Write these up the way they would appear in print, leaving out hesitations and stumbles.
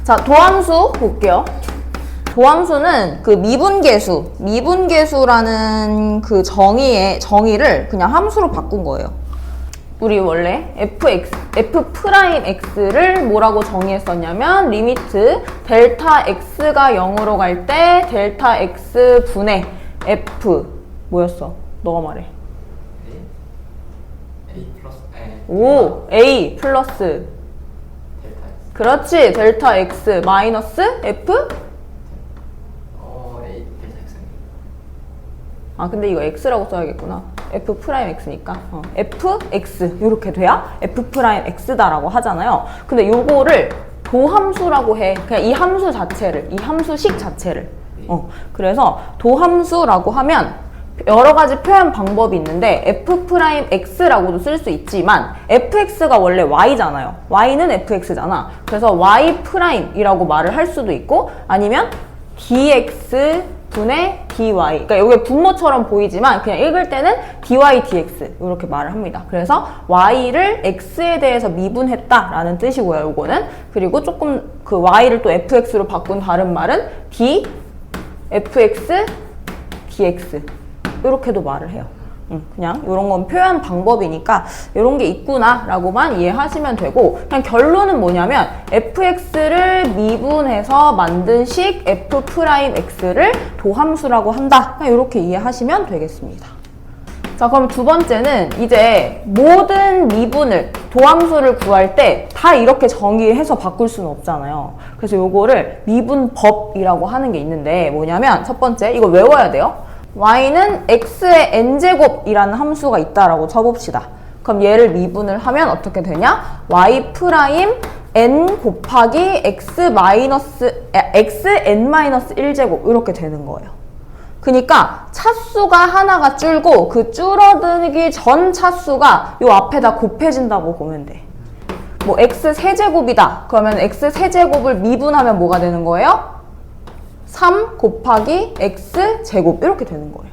자, 도함수 볼게요. 도함수는 그 미분계수라는 그 정의를 그냥 함수로 바꾼 거예요. 우리 원래 f'x를 뭐라고 정의했었냐면 리미트 델타 x가 0으로 갈 때 델타 x 분의 f 뭐였어? 너가 말해. a 플러스 그렇지. 델타 x 마이너스 f? 근데 이거 x라고 써야겠구나. f 프라임 x니까. fx 이렇게 돼야 f 프라임 x다라고 하잖아요. 근데 요거를 도함수라고 해. 그냥 이 함수 자체를, 이 함수식 자체를. 그래서 도함수라고 하면 여러 가지 표현 방법이 있는데 f 프라임 x라고도 쓸 수 있지만 fx가 원래 y잖아요. y는 fx잖아. 그래서 y 프라임이라고 말을 할 수도 있고 아니면 dx 분의 dy. 그러니까 이게 분모처럼 보이지만 그냥 읽을 때는 dy dx 이렇게 말을 합니다. 그래서 y를 x에 대해서 미분했다라는 뜻이고요. 요거는. 그리고 조금 그 y를 또 fx로 바꾼 다른 말은 dfx dx 이렇게도 말을 해요. 그냥 이런 건 표현 방법이니까 이런 게 있구나 라고만 이해하시면 되고 그냥 결론은 뭐냐면 fx를 미분해서 만든 식 f'x를 도함수라고 한다. 그냥 이렇게 이해하시면 되겠습니다. 자, 그럼 두 번째는 이제 모든 미분을 도함수를 구할 때 다 이렇게 정의해서 바꿀 수는 없잖아요. 그래서 요거를 미분법이라고 하는 게 있는데 뭐냐면 첫 번째 이거 외워야 돼요. y는 x의 n제곱이라는 함수가 있다라고 쳐봅시다. 그럼 얘를 미분을 하면 어떻게 되냐? y 프라임 n 곱하기 xn-1제곱 이렇게 되는 거예요. 그러니까 차수가 하나가 줄고 그 줄어들기 전 차수가 요 앞에다 곱해진다고 보면 돼. 뭐 x 세제곱이다. 그러면 x 세제곱을 미분하면 뭐가 되는 거예요? 3 곱하기 x제곱 이렇게 되는 거예요.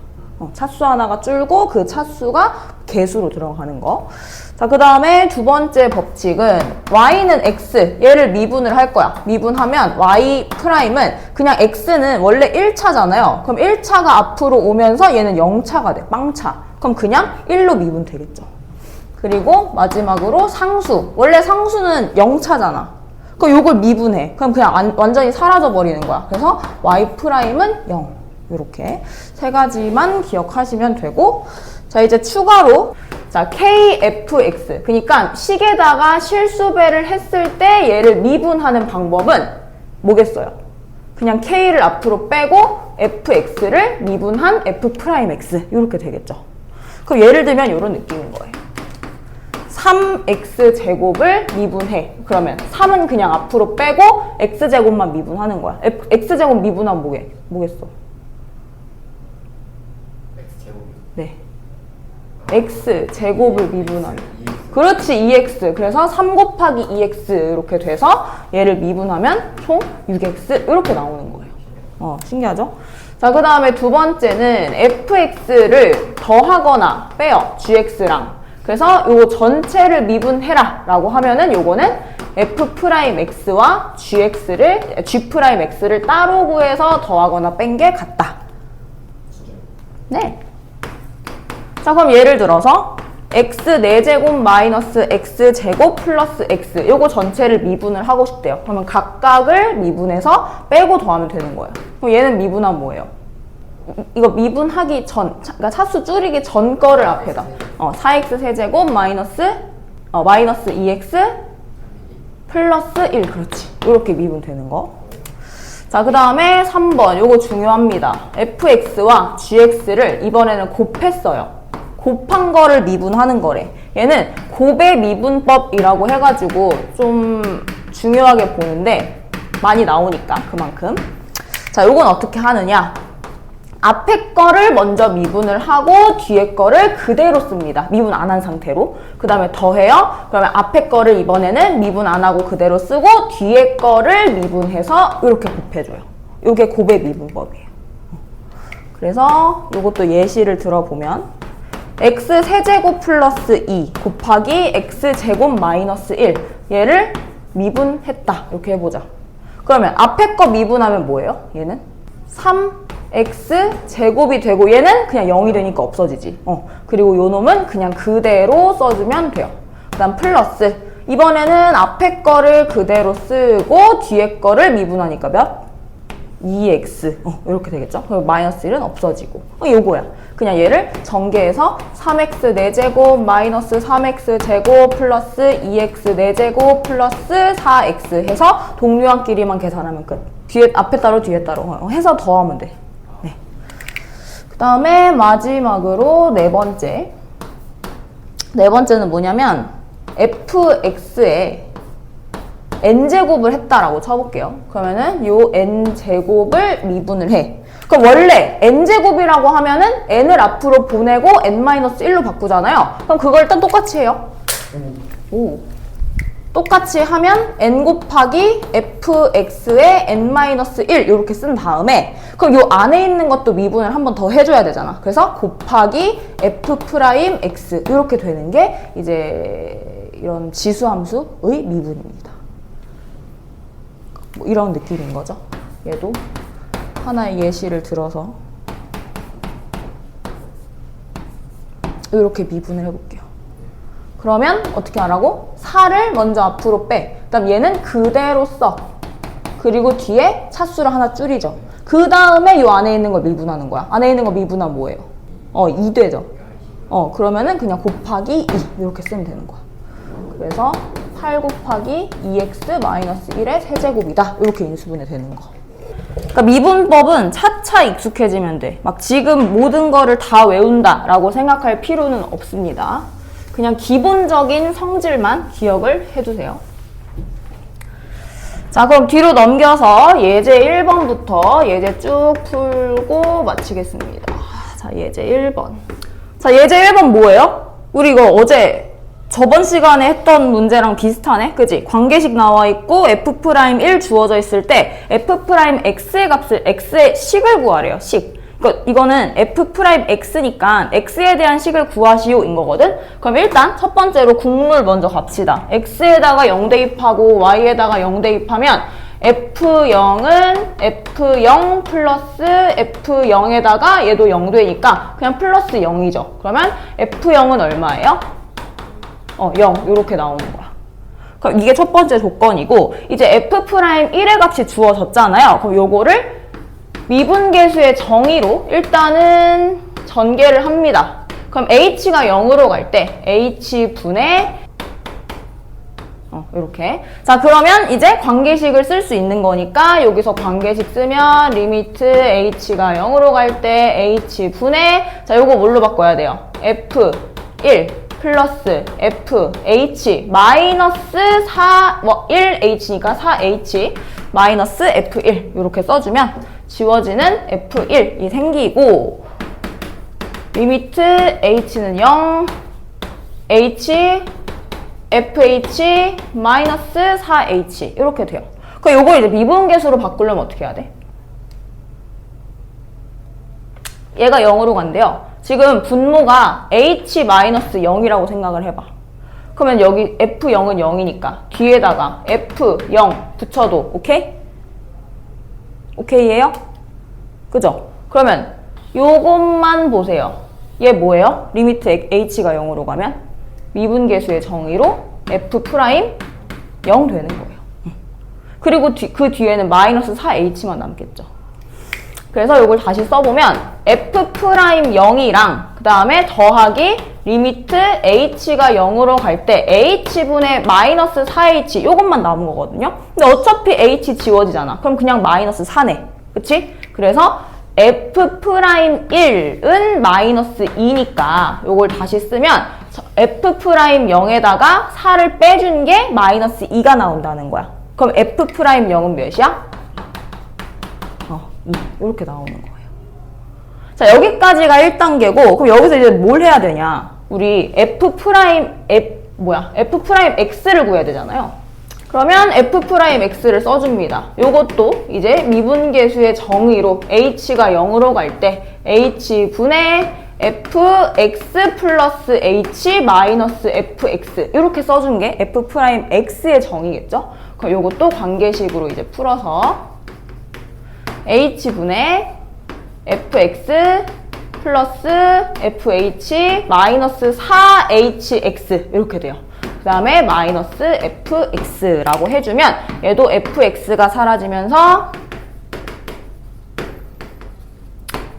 차수 하나가 줄고 그 차수가 개수로 들어가는 거. 자, 그 다음에 두 번째 법칙은 y는 x, 얘를 미분을 할 거야. 미분하면 y 프라임은 그냥 x는 원래 1차잖아요. 그럼 1차가 앞으로 오면서 얘는 0차가 돼. 빵차. 그럼 그냥 1로 미분 되겠죠. 그리고 마지막으로 상수. 원래 상수는 0차잖아. 그럼 요걸 미분해. 그럼 그냥 완전히 사라져 버리는 거야. 그래서 y 프라임은 0. 이렇게 세 가지만 기억하시면 되고 자, 이제 추가로 자, kfx. 그러니까 식에다가 실수배를 했을 때 얘를 미분하는 방법은 뭐겠어요? 그냥 k를 앞으로 빼고 fx를 미분한 f 프라임 x. 이렇게 되겠죠. 그럼 예를 들면 이런 느낌인 거예요. 3x제곱을 미분해. 그러면 3은 그냥 앞으로 빼고 x제곱만 미분하는 거야. x제곱 미분하면 뭐겠어? x제곱이요? 네. x제곱을 미분하면. 그렇지, 2x. 그래서 3 곱하기 2x 이렇게 돼서 얘를 미분하면 총 6x 이렇게 나오는 거예요. 신기하죠? 자, 그 다음에 두 번째는 fx를 더하거나 빼요. gx랑. 그래서 요거 전체를 미분해라 라고 하면은 요거는 f'x와 g'x를 따로 구해서 더하거나 뺀 게 같다. 네. 자, 그럼 예를 들어서 x 4제곱 마이너스 x제곱 플러스 x 요거 전체를 미분을 하고 싶대요. 그러면 각각을 미분해서 빼고 더하면 되는 거예요. 그럼 얘는 미분하면 뭐예요? 이거 미분하기 전, 그러니까 차수 줄이기 전 거를 앞에다 4x 세제곱 마이너스 2x 플러스 1 그렇지. 이렇게 미분되는 거. 자, 그 다음에 3번 요거 중요합니다. fx와 gx를 이번에는 곱했어요. 곱한 거를 미분하는 거래. 얘는 곱의 미분법이라고 해가지고 좀 중요하게 보는데 많이 나오니까 그만큼. 자, 요건 어떻게 하느냐? 앞에 거를 먼저 미분을 하고 뒤에 거를 그대로 씁니다. 미분 안 한 상태로. 그 다음에 더해요. 그러면 앞에 거를 이번에는 미분 안 하고 그대로 쓰고 뒤에 거를 미분해서 이렇게 곱해줘요. 이게 곱의 미분법이에요. 그래서 이것도 예시를 들어보면 x 세제곱 플러스 2 곱하기 x제곱 마이너스 1 얘를 미분했다. 이렇게 해보자. 그러면 앞에 거 미분하면 뭐예요? 얘는 3x 제곱이 되고 얘는 그냥 0이 되니까 없어지지. 그리고 요 놈은 그냥 그대로 써주면 돼요. 그 다음 플러스 이번에는 앞에 거를 그대로 쓰고 뒤에 거를 미분하니까 몇? 2x 이렇게 되겠죠? 그럼 마이너스 1은 없어지고 요거야. 그냥 얘를 전개해서 3x 4제곱 마이너스 3x 제곱 플러스 2x 4제곱 플러스 4x 해서 동류항끼리만 계산하면 끝. 뒤에 앞에 따로 뒤에 따로 해서 더하면 돼. 네. 그 다음에 마지막으로 네 번째는 뭐냐면 fx에 n제곱을 했다라고 쳐볼게요. 그러면은 요 n제곱을 미분을 해. 그럼 원래 n제곱이라고 하면은 n을 앞으로 보내고 n-1로 바꾸잖아요. 그럼 그걸 일단 똑같이 해요. 오. 똑같이 하면 n 곱하기 fx에 n-1 이렇게 쓴 다음에 그럼 요 안에 있는 것도 미분을 한 번 더 해줘야 되잖아. 그래서 곱하기 f'x 이렇게 되는 게 이제 이런 지수함수의 미분입니다. 뭐 이런 느낌인 거죠. 얘도 하나의 예시를 들어서 이렇게 미분을 해볼게요. 그러면 어떻게 하라고? 4를 먼저 앞으로 빼. 그 다음 얘는 그대로 써. 그리고 뒤에 차수를 하나 줄이죠. 그 다음에 이 안에 있는 걸 미분하는 거야. 안에 있는 거 미분하면 뭐예요? 2 되죠. 그러면은 그냥 곱하기 2 이렇게 쓰면 되는 거야. 그래서 8 곱하기 2x-1의 세제곱이다. 이렇게 인수분해 되는 거. 그러니까 미분법은 차차 익숙해지면 돼. 막 지금 모든 거를 다 외운다라고 생각할 필요는 없습니다. 그냥 기본적인 성질만 기억을 해두세요. 자, 그럼 뒤로 넘겨서 예제 1번부터 예제 쭉 풀고 마치겠습니다. 자, 예제 1번. 자, 예제 1번 뭐예요? 우리 이거 어제 저번 시간에 했던 문제랑 비슷하네? 그지? 관계식 나와 있고 f'1 주어져 있을 때 f'x의 값을 x의 식을 구하래요. 식. 그러니까 이거는 f'x니까 x에 대한 식을 구하시오 인 거거든? 그럼 일단 첫 번째로 국물 먼저 갑시다. x에다가 0 대입하고 y에다가 0 대입하면 f0은 f0 플러스 f0에다가 얘도 0 되니까 그냥 플러스 0이죠. 그러면 f0은 얼마예요? 0 이렇게 나오는 거야. 그럼 이게 첫 번째 조건이고 이제 f'1의 값이 주어졌잖아요. 그럼 요거를 미분계수의 정의로 일단은 전개를 합니다. 그럼 h가 0으로 갈 때 h분의 이렇게. 자, 그러면 이제 관계식을 쓸 수 있는 거니까 여기서 관계식 쓰면 리미트 h가 0으로 갈 때 h분의 자, 요거 뭘로 바꿔야 돼요? f1 플러스 fh 마이너스 1h니까 4h 마이너스 f1 이렇게 써주면 지워지는 f1이 생기고 리미트 h는 0 h fh 마이너스 4h 이렇게 돼요. 그럼 요거 이제 미분계수로 바꾸려면 어떻게 해야 돼? 얘가 0으로 간대요. 지금 분모가 h-0이라고 생각을 해봐. 그러면 여기 f0은 0이니까 뒤에다가 f0 붙여도 오케이? 오케이예요? 그죠? 그러면 요것만 보세요. 얘 뭐예요? 리미트 h가 0으로 가면 미분계수의 정의로 f' 0 되는 거예요. 그리고 그 뒤에는 마이너스 4h만 남겠죠. 그래서 이걸 다시 써보면 f'0이랑 그 다음에 더하기 리미트 h가 0으로 갈 때 h분의 마이너스 4h 이것만 남은 거거든요. 근데 어차피 h 지워지잖아. 그럼 그냥 마이너스 4네. 그치? 그래서 f'1은 마이너스 2니까 이걸 다시 쓰면 f'0에다가 4를 빼준 게 마이너스 2가 나온다는 거야. 그럼 f'0은 몇이야? 2. 이렇게 나오는 거예요. 자, 여기까지가 1단계고 그럼 여기서 이제 뭘 해야 되냐? 우리 f'x를 구해야 되잖아요. 그러면 f'x를 써줍니다. 요것도 이제 미분계수의 정의로 h가 0으로 갈 때 h분의 fx 플러스 h 마이너스 fx 이렇게 써준 게 f'x의 정의겠죠? 그럼 요것도 관계식으로 이제 풀어서 h분의 fx 플러스 fh 마이너스 4hx 이렇게 돼요. 그 다음에 마이너스 fx라고 해주면 얘도 fx가 사라지면서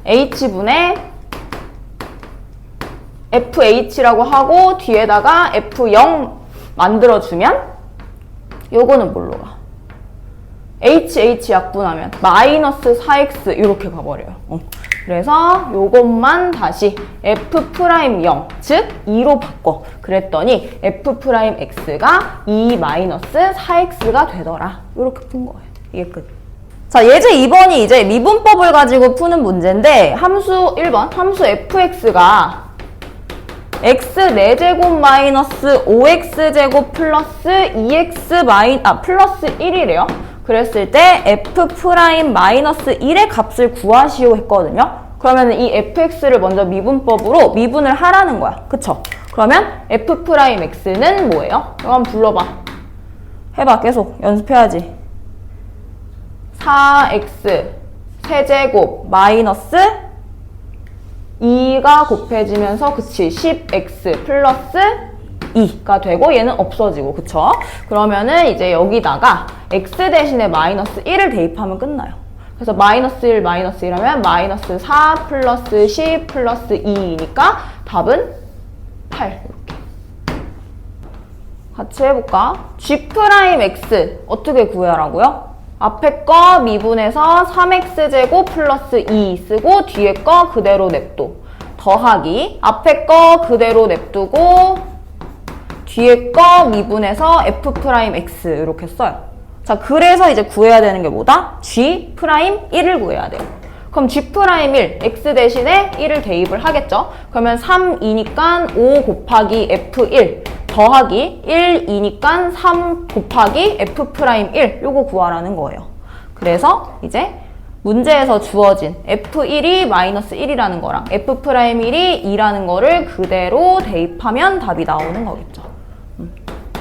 h분의 fh라고 하고 뒤에다가 f0 만들어주면 요거는 뭘로 가? 약분하면 마이너스 4x 이렇게 가버려요. 그래서 요것만 다시 f'0 즉 2로 바꿔 그랬더니 f'x가 2 마이너스 4x가 되더라. 이렇게 푼 거예요. 이게 끝. 자, 예제 2번이 이제 미분법을 가지고 푸는 문제인데 함수 1번 함수 fx가 x 4제곱 마이너스 5x제곱 플러스 2x 플러스 1이래요. 그랬을 때 f' 마이너스 1의 값을 구하시오 했거든요. 그러면 이 fx를 먼저 미분법으로 미분을 하라는 거야. 그쵸? 그러면 f'x는 뭐예요? 이거 한번 불러봐. 해봐. 계속 연습해야지. 4x 세제곱 마이너스 2가 곱해지면서 그치 10x 플러스 2가 되고 얘는 없어지고 그쵸? 그러면은 이제 여기다가 x 대신에 마이너스 1을 대입하면 끝나요. 그래서 마이너스 1 마이너스 1 하면 마이너스 4 플러스 10 플러스 2니까 답은 8 이렇게. 같이 해볼까? g'x 어떻게 구하라고요? 앞에 거 미분해서 3x제곱 플러스 2 쓰고 뒤에 거 그대로 냅둬. 더하기 앞에 거 그대로 냅두고 뒤에 거 미분해서 f'x 이렇게 써요. 자, 그래서 이제 구해야 되는 게 뭐다? g'1을 구해야 돼요. 그럼 g'1 x 대신에 1을 대입을 하겠죠? 그러면 3이니까 5 곱하기 f1 더하기 1이니까 3 곱하기 f'1 요거 구하라는 거예요. 그래서 이제 문제에서 주어진 f1이 마이너스 1이라는 거랑 f'1이 2라는 거를 그대로 대입하면 답이 나오는 거겠죠.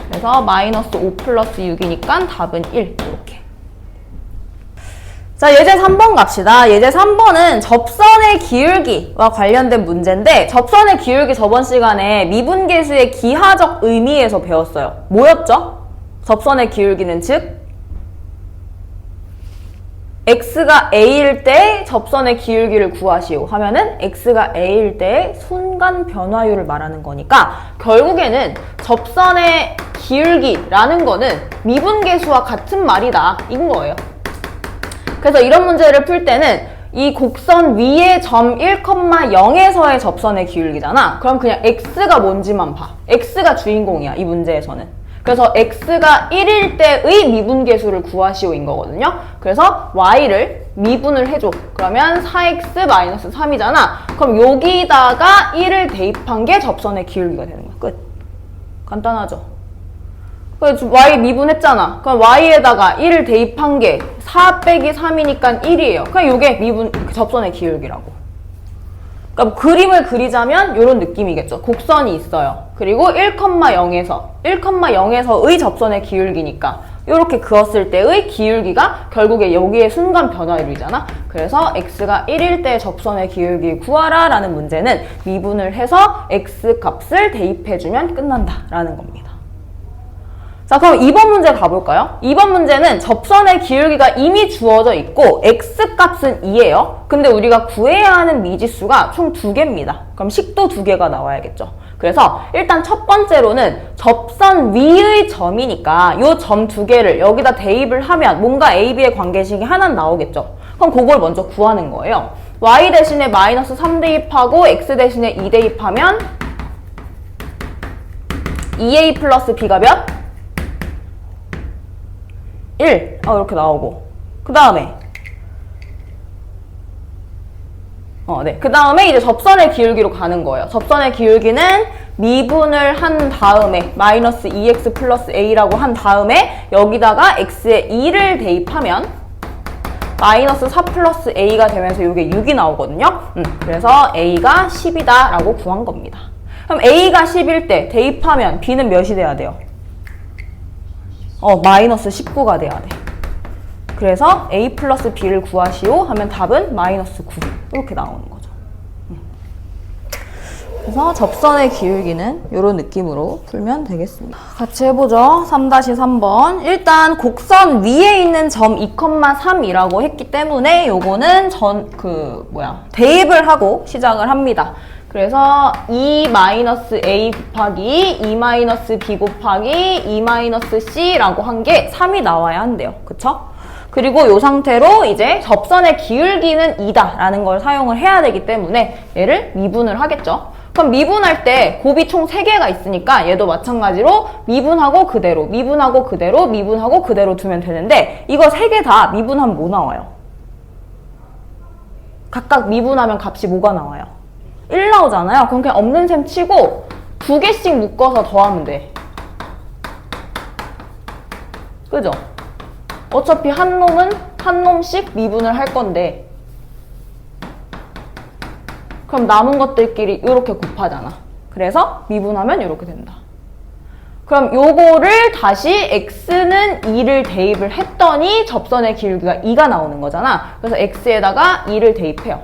그래서 마이너스 5 플러스 6이니까 답은 1 이렇게. 자, 예제 3번 갑시다. 예제 3번은 접선의 기울기와 관련된 문제인데 접선의 기울기 저번 시간에 미분계수의 기하적 의미에서 배웠어요. 뭐였죠? 접선의 기울기는 즉 x가 a일 때 접선의 기울기를 구하시오 하면은 x가 a일 때 순간 변화율을 말하는 거니까 결국에는 접선의 기울기라는 거는 미분계수와 같은 말이다 이건 거예요. 그래서 이런 문제를 풀 때는 이 곡선 위에 점 1,0에서의 접선의 기울기잖아. 그럼 그냥 x가 뭔지만 봐. x가 주인공이야 이 문제에서는. 그래서 x가 1일 때의 미분계수를 구하시오인 거거든요. 그래서 y를 미분을 해줘. 그러면 4x-3이잖아. 그럼 여기다가 1을 대입한 게 접선의 기울기가 되는 거야. 끝. 간단하죠? 그래서 y 미분했잖아. 그럼 y에다가 1을 대입한 게 4 빼기 3이니까 1이에요. 그냥 이게 미분 접선의 기울기라고. 그러니까 그림을 그리자면 이런 느낌이겠죠. 곡선이 있어요. 그리고 1,0에서의 접선의 기울기니까 이렇게 그었을 때의 기울기가 결국에 여기에 순간 변화율이잖아. 그래서 x가 1일 때 접선의 기울기 구하라 라는 문제는 미분을 해서 x 값을 대입해주면 끝난다 라는 겁니다. 자, 그럼 2번 문제 가볼까요? 2번 문제는 접선의 기울기가 이미 주어져 있고 x값은 2예요. 근데 우리가 구해야 하는 미지수가 총 2개입니다. 그럼 식도 2개가 나와야겠죠. 그래서 일단 첫 번째로는 접선 위의 점이니까 이 점 2개를 여기다 대입을 하면 뭔가 a, b의 관계식이 하나 나오겠죠. 그럼 그걸 먼저 구하는 거예요. y 대신에 마이너스 3 대입하고 x 대신에 2 대입하면 2a 플러스 b가 몇? 1 이렇게 나오고 그 다음에 그 다음에 이제 접선의 기울기로 가는 거예요. 접선의 기울기는 미분을 한 다음에 마이너스 2x 플러스 a라고 한 다음에 여기다가 x에 2를 대입하면 마이너스 4 플러스 a가 되면서 이게 6이 나오거든요. 그래서 a가 10이다 라고 구한 겁니다. 그럼 a가 10일 때 대입하면 b는 몇이 돼야 돼요? 마이너스 19가 돼야 돼. 그래서 a 플러스 b를 구하시오 하면 답은 마이너스 9 이렇게 나오는 거죠. 그래서 접선의 기울기는 이런 느낌으로 풀면 되겠습니다. 같이 해보죠. 3-3번. 일단 곡선 위에 있는 점 2,3이라고 했기 때문에 요거는 대입을 하고 시작을 합니다. 그래서 2-a 곱하기 2-b 곱하기 2-c라고 한 게 3이 나와야 한대요. 그쵸? 그리고 이 상태로 이제 접선의 기울기는 2다 라는 걸 사용을 해야 되기 때문에 얘를 미분을 하겠죠. 그럼 미분할 때 곱이 총 3개가 있으니까 얘도 마찬가지로 미분하고 그대로, 미분하고 그대로, 미분하고 그대로 두면 되는데 이거 3개 다 미분하면 뭐 나와요? 각각 미분하면 값이 뭐가 나와요? 1 나오잖아요. 그럼 그냥 없는 셈 치고 2개씩 묶어서 더하면 돼. 그죠? 어차피 한 놈씩 미분을 할 건데 그럼 남은 것들끼리 이렇게 곱하잖아. 그래서 미분하면 이렇게 된다. 그럼 요거를 다시 x는 2를 대입을 했더니 접선의 기울기가 2가 나오는 거잖아. 그래서 x에다가 2를 대입해요.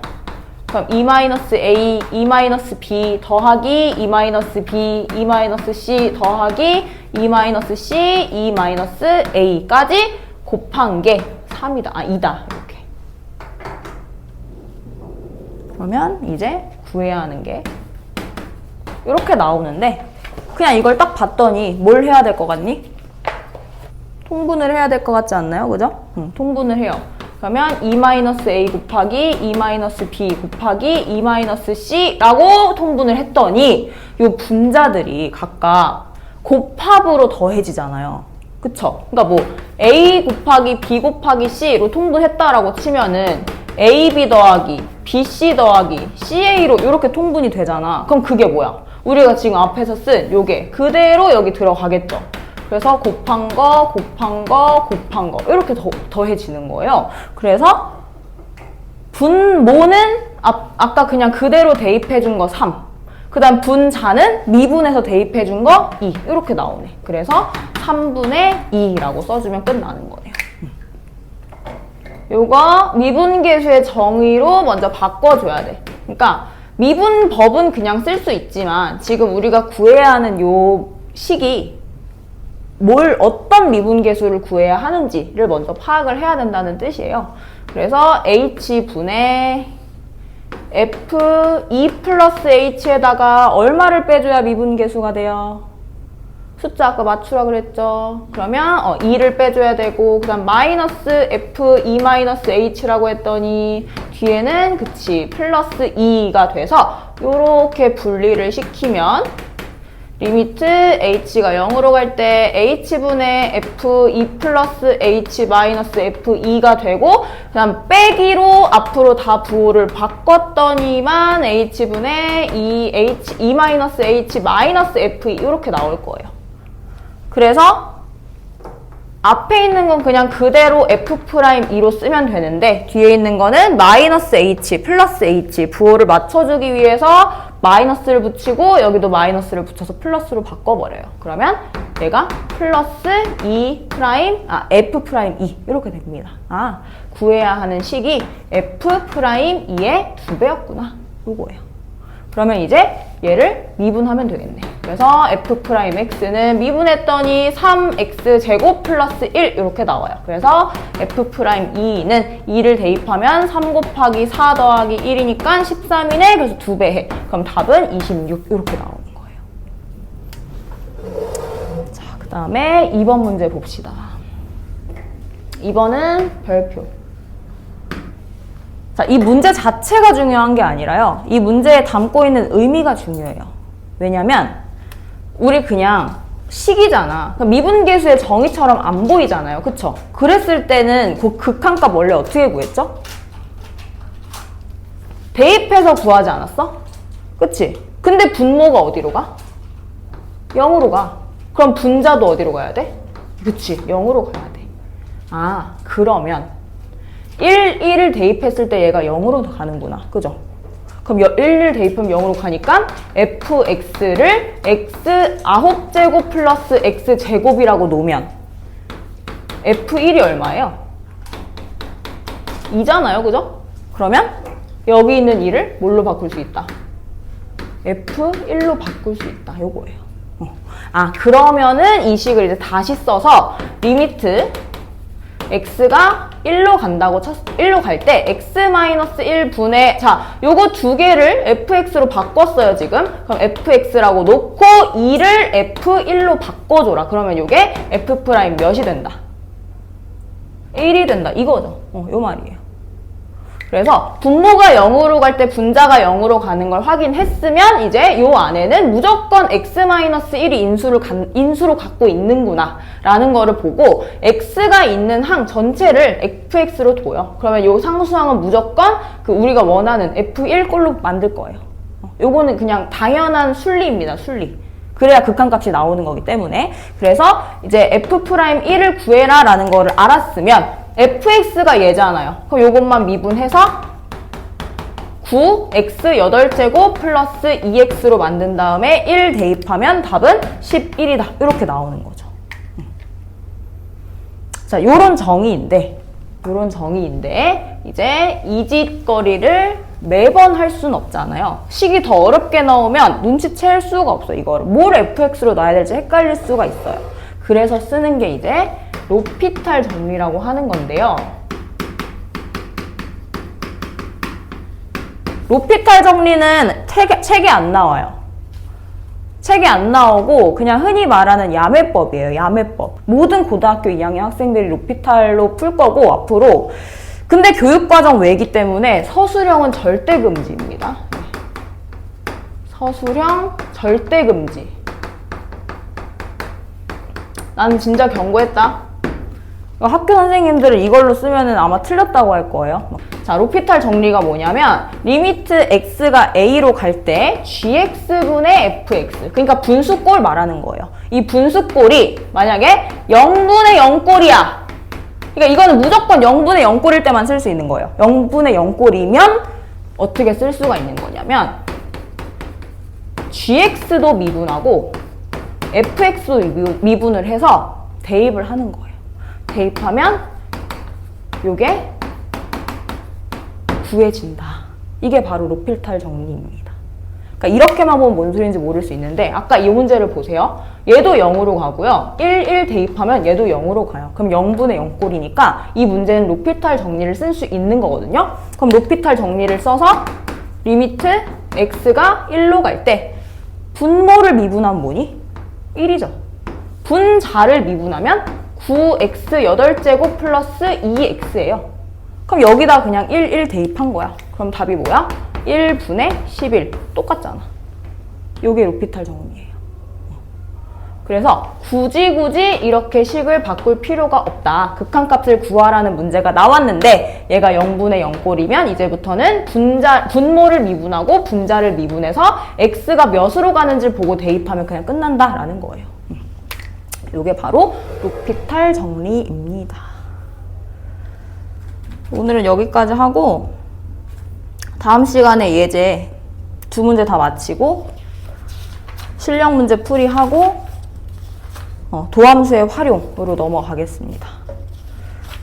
그럼 2-a, 2-b 더하기 2-b, 2-c 더하기 2-c, 2-a까지 곱한 게 3이다. 2다. 이렇게. 그러면 이제 구해야 하는 게 이렇게 나오는데 그냥 이걸 딱 봤더니 뭘 해야 될 것 같니? 통분을 해야 될 것 같지 않나요? 그죠? 통분을 해요. 그러면 2-a 곱하기 2-b 곱하기 2-c라고 통분을 했더니 이 분자들이 각각 곱합으로 더해지잖아요. 그쵸? 그러니까 뭐 a 곱하기 b 곱하기 c로 통분했다라고 치면은 ab 더하기 bc 더하기 ca로 이렇게 통분이 되잖아. 그럼 그게 뭐야? 우리가 지금 앞에서 쓴 요게 그대로 여기 들어가겠죠. 그래서 곱한 거, 곱한 거, 곱한 거 이렇게 더해지는 거예요. 그래서 분모는 아까 그냥 그대로 대입해준 거 3. 그 다음 분자는 미분해서 대입해준 거 2. 이렇게 나오네. 그래서 3분의 2라고 써주면 끝나는 거네요. 요거 미분계수의 정의로 먼저 바꿔줘야 돼. 그러니까 미분법은 그냥 쓸 수 있지만 지금 우리가 구해야 하는 요 식이 어떤 미분계수를 구해야 하는지를 먼저 파악을 해야 된다는 뜻이에요. 그래서 h분의 f 2 플러스 h에다가 얼마를 빼줘야 미분계수가 돼요? 숫자 아까 맞추라 그랬죠? 그러면 2를 빼줘야 되고 그 다음 마이너스 f 2 마이너스 h라고 했더니 뒤에는 그치 플러스 2가 돼서 요렇게 분리를 시키면 리미트 h가 0으로 갈 때 h분의 f 2 플러스 h 마이너스 f2가 되고 그 다음 빼기로 앞으로 다 부호를 바꿨더니만 h분의 2 마이너스 h 마이너스 f2 이렇게 나올 거예요. 그래서 앞에 있는 건 그냥 그대로 f'2로 쓰면 되는데 뒤에 있는 거는 마이너스 h 플러스 h 부호를 맞춰주기 위해서 마이너스를 붙이고 여기도 마이너스를 붙여서 플러스로 바꿔버려요. 그러면 얘가 플러스 2', 이렇게 됩니다. 구해야 하는 식이 f'2의 2배였구나. 요거예요. 그러면 이제 얘를 미분하면 되겠네. 그래서 f'x는 미분했더니 3x제곱 플러스 1 이렇게 나와요. 그래서 f'2는 2를 대입하면 3 곱하기 4 더하기 1이니까 13이네. 그래서 2배 해. 그럼 답은 26 이렇게 나오는 거예요. 자, 그 다음에 2번 문제 봅시다. 2번은 별표. 자, 이 문제 자체가 중요한 게 아니라요. 이 문제에 담고 있는 의미가 중요해요. 왜냐면 우리 그냥 식이잖아. 미분계수의 정의처럼 안 보이잖아요. 그쵸? 그랬을 때는 그 극한값 원래 어떻게 구했죠? 대입해서 구하지 않았어? 그치? 근데 분모가 어디로 가? 0으로 가. 그럼 분자도 어디로 가야 돼? 그치? 0으로 가야 돼. 그러면 1을 대입했을 때 얘가 0으로 가는구나. 그죠? 그럼 1을 대입하면 0으로 가니까 fx를 x 9제곱 플러스 x제곱이라고 놓으면 F1이 얼마예요? 2잖아요, 그죠? 그러면 여기 있는 2를 뭘로 바꿀 수 있다? F1로 바꿀 수 있다, 요거예요. 그러면은 이 식을 이제 다시 써서 리미트 x가 1로 간다고 1로 갈 때 x-1분의 자, 요거 두 개를 fx로 바꿨어요, 지금. 그럼 fx라고 놓고 2를 f1로 바꿔줘라. 그러면 요게 f' 몇이 된다? 1이 된다. 이거죠. 요 말이에요. 그래서 분모가 0으로 갈 때 분자가 0으로 가는 걸 확인했으면 이제 요 안에는 무조건 x-1이 인수로 갖고 있는구나 라는 거를 보고 x가 있는 항 전체를 fx로 둬요. 그러면 요 상수항은 무조건 그 우리가 원하는 f1꼴로 만들 거예요. 요거는 그냥 당연한 순리입니다. 순리. 그래야 극한값이 나오는 거기 때문에. 그래서 이제 f'1을 구해라 라는 거를 알았으면 fx가 얘잖아요. 그럼 요것만 미분해서 9x 8제곱 플러스 2x로 만든 다음에 1 대입하면 답은 11이다. 이렇게 나오는 거죠. 자, 요런 정의인데 이제 이 짓거리를 매번 할 수는 없잖아요. 식이 더 어렵게 나오면 눈치챌 수가 없어요. 이거를 뭘 fx로 놔야 될지 헷갈릴 수가 있어요. 그래서 쓰는 게 이제 로피탈 정리라고 하는 건데요. 로피탈 정리는 책에 안 나와요. 책에 안 나오고 그냥 흔히 말하는 야매법이에요. 야매법. 모든 고등학교 2학년 학생들이 로피탈로 풀 거고 앞으로. 근데 교육과정 외기 때문에 서술형은 절대 금지입니다. 서술형 절대 금지. 나는 진짜 경고했다. 학교 선생님들은 이걸로 쓰면은 아마 틀렸다고 할 거예요. 자, 로피탈 정리가 뭐냐면 리미트 x가 a로 갈 때 gx분의 fx, 그러니까 분수꼴 말하는 거예요. 이 분수꼴이 만약에 0분의 0꼴이야. 그러니까 이거는 무조건 0분의 0꼴일 때만 쓸 수 있는 거예요. 0분의 0꼴이면 어떻게 쓸 수가 있는 거냐면 gx도 미분하고 fx도 미분을 해서 대입을 하는 거예요. 대입하면 요게 구해진다. 이게 바로 로피탈 정리입니다. 그러니까 이렇게만 보면 뭔 소리인지 모를 수 있는데 아까 이 문제를 보세요. 얘도 0으로 가고요. 1 대입하면 얘도 0으로 가요. 그럼 0분의 0꼴이니까 이 문제는 로피탈 정리를 쓸 수 있는 거거든요. 그럼 로피탈 정리를 써서 리미트 x가 1로 갈 때 분모를 미분하면 뭐니? 1이죠. 분자를 미분하면 9x 8제곱 플러스 2x예요. 그럼 여기다 그냥 1 대입한 거야. 그럼 답이 뭐야? 1분의 11. 똑같잖아. 요게 로피탈 정리예요. 그래서 굳이 이렇게 식을 바꿀 필요가 없다. 극한값을 구하라는 문제가 나왔는데 얘가 0분의 0꼴이면 이제부터는 분모를 미분하고 분자를 미분해서 x가 몇으로 가는지를 보고 대입하면 그냥 끝난다라는 거예요. 요게 바로 로피탈 정리입니다. 오늘은 여기까지 하고 다음 시간에 예제 2문제 다 마치고 실력 문제 풀이하고 도함수의 활용으로 넘어가겠습니다.